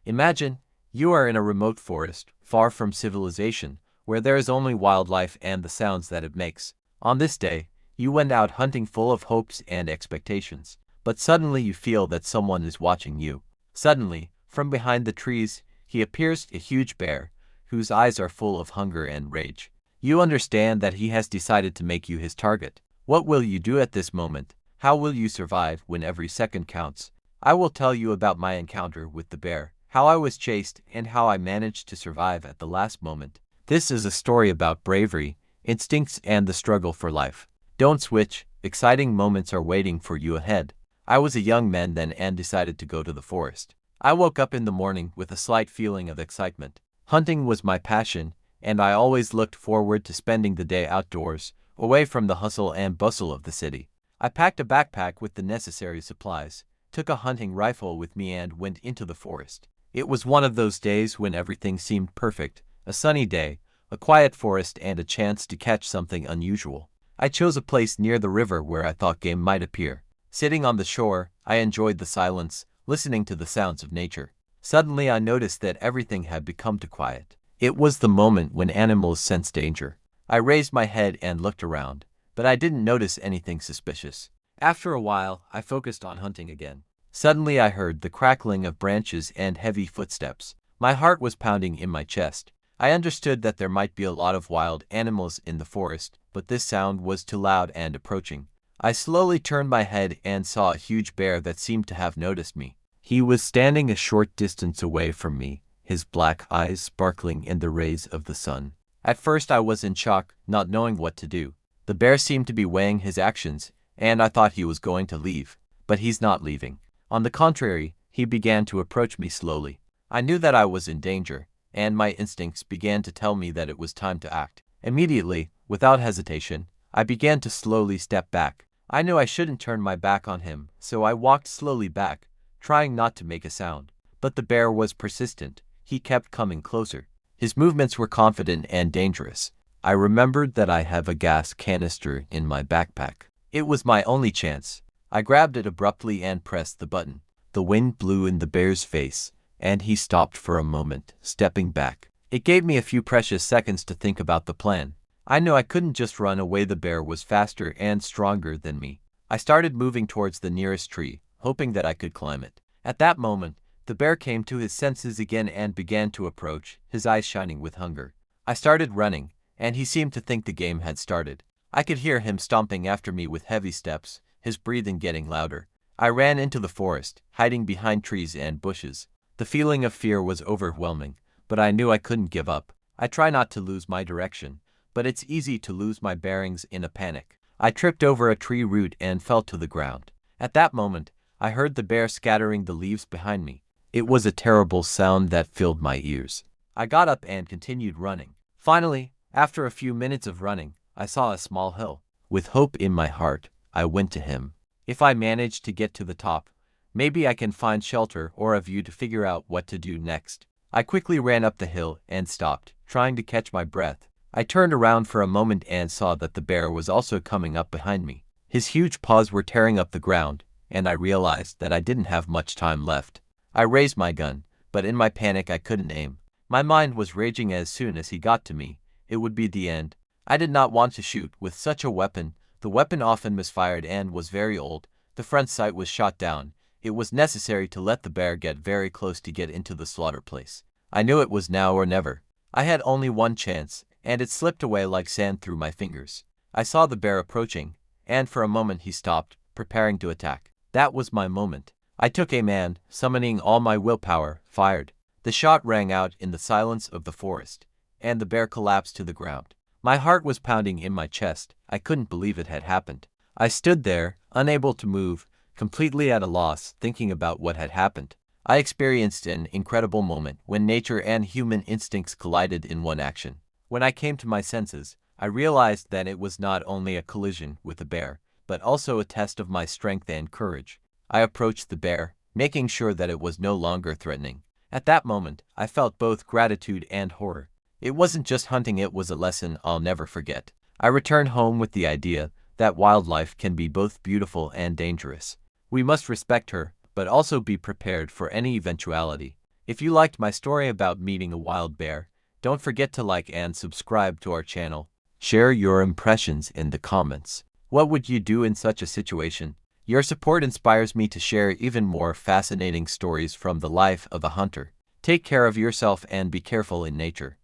Imagine, you are in a remote forest, far from civilization, where there is only wildlife and the sounds that it makes. On this day, you went out hunting full of hopes and expectations. But suddenly you feel that someone is watching you. Suddenly, from behind the trees, he appears, a huge bear, whose eyes are full of hunger and rage. You understand that he has decided to make you his target. What will you do at this moment? How will you survive when every second counts? I will tell you about my encounter with the bear, how I was chased, and how I managed to survive at the last moment. This is a story about bravery, instincts, and the struggle for life. Don't switch, exciting moments are waiting for you ahead. I was a young man then and decided to go to the forest. I woke up in the morning with a slight feeling of excitement. Hunting was my passion, and I always looked forward to spending the day outdoors, away from the hustle and bustle of the city. I packed a backpack with the necessary supplies, took a hunting rifle with me and went into the forest. It was one of those days when everything seemed perfect, a sunny day, a quiet forest, and a chance to catch something unusual. I chose a place near the river where I thought game might appear. Sitting on the shore, I enjoyed the silence, listening to the sounds of nature. Suddenly I noticed that everything had become too quiet. It was the moment when animals sense danger. I raised my head and looked around, but I didn't notice anything suspicious. After a while, I focused on hunting again. Suddenly I heard the crackling of branches and heavy footsteps. My heart was pounding in my chest. I understood that there might be a lot of wild animals in the forest, but this sound was too loud and approaching. I slowly turned my head and saw a huge bear that seemed to have noticed me. He was standing a short distance away from me, his black eyes sparkling in the rays of the sun. At first I was in shock, not knowing what to do. The bear seemed to be weighing his actions, and I thought he was going to leave. But he's not leaving. On the contrary, he began to approach me slowly. I knew that I was in danger, and my instincts began to tell me that it was time to act. Immediately, without hesitation, I began to slowly step back. I knew I shouldn't turn my back on him, so I walked slowly back, trying not to make a sound. But the bear was persistent. He kept coming closer. His movements were confident and dangerous. I remembered that I have a gas canister in my backpack. It was my only chance. I grabbed it abruptly and pressed the button. The wind blew in the bear's face, and he stopped for a moment, stepping back. It gave me a few precious seconds to think about the plan. I knew I couldn't just run away. The bear was faster and stronger than me. I started moving towards the nearest tree, hoping that I could climb it. At that moment, the bear came to his senses again and began to approach, his eyes shining with hunger. I started running, and he seemed to think the game had started. I could hear him stomping after me with heavy steps, his breathing getting louder. I ran into the forest, hiding behind trees and bushes. The feeling of fear was overwhelming, but I knew I couldn't give up. I try not to lose my direction, but it's easy to lose my bearings in a panic. I tripped over a tree root and fell to the ground. At that moment, I heard the bear scattering the leaves behind me. It was a terrible sound that filled my ears. I got up and continued running. Finally, after a few minutes of running, I saw a small hill. With hope in my heart, I went to him. If I manage to get to the top, maybe I can find shelter or a view to figure out what to do next. I quickly ran up the hill and stopped, trying to catch my breath. I turned around for a moment and saw that the bear was also coming up behind me. His huge paws were tearing up the ground, and I realized that I didn't have much time left. I raised my gun, but in my panic I couldn't aim. My mind was raging. As soon as he got to me, it would be the end. I did not want to shoot with such a weapon. The weapon often misfired and was very old. The front sight was shot down. It was necessary to let the bear get very close to get into the slaughter place. I knew it was now or never. I had only one chance, and it slipped away like sand through my fingers. I saw the bear approaching, and for a moment he stopped, preparing to attack. That was my moment. I took aim and, summoning all my willpower, fired. The shot rang out in the silence of the forest, and the bear collapsed to the ground. My heart was pounding in my chest. I couldn't believe it had happened. I stood there, unable to move, completely at a loss, thinking about what had happened. I experienced an incredible moment when nature and human instincts collided in one action. When I came to my senses, I realized that it was not only a collision with a bear, but also a test of my strength and courage. I approached the bear, making sure that it was no longer threatening. At that moment, I felt both gratitude and horror. It wasn't just hunting, it was a lesson I'll never forget. I returned home with the idea that wildlife can be both beautiful and dangerous. We must respect her, but also be prepared for any eventuality. If you liked my story about meeting a wild bear, don't forget to like and subscribe to our channel. Share your impressions in the comments. What would you do in such a situation? Your support inspires me to share even more fascinating stories from the life of a hunter. Take care of yourself and be careful in nature.